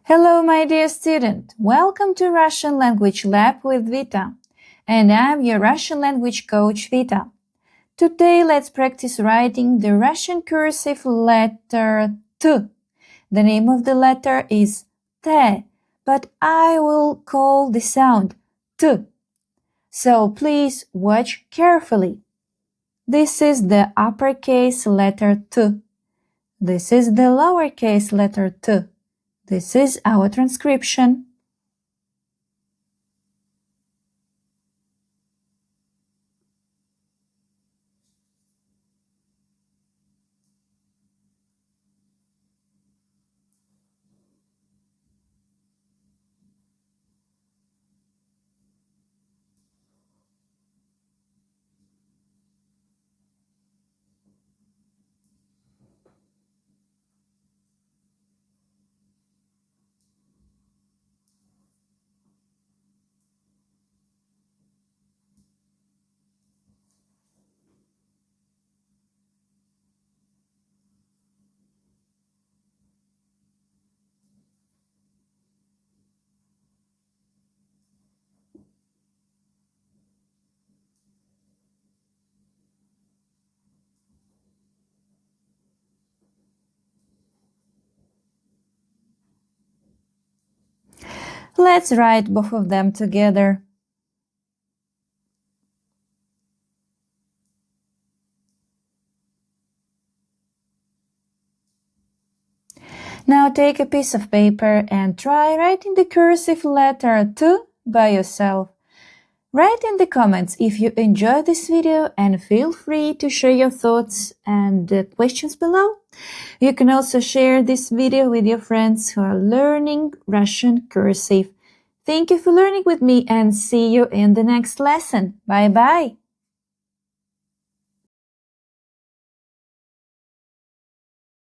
Hello, my dear student. Welcome to Russian Language Lab with Vita. And I'm your Russian language coach, Vita. Today, let's practice writing the Russian cursive letter T. The name of the letter is T, but I will call the sound T. So please watch carefully. This is the uppercase letter T. This is the lowercase letter T. This is our transcription. Let's write both of them together. Now take a piece of paper and try writing the cursive letter T by yourself. Write in the comments if you enjoyed this video and feel free to share your thoughts and questions below. You can also share this video with your friends who are learning Russian cursive. Thank you for learning with me and see you in the next lesson. Bye bye.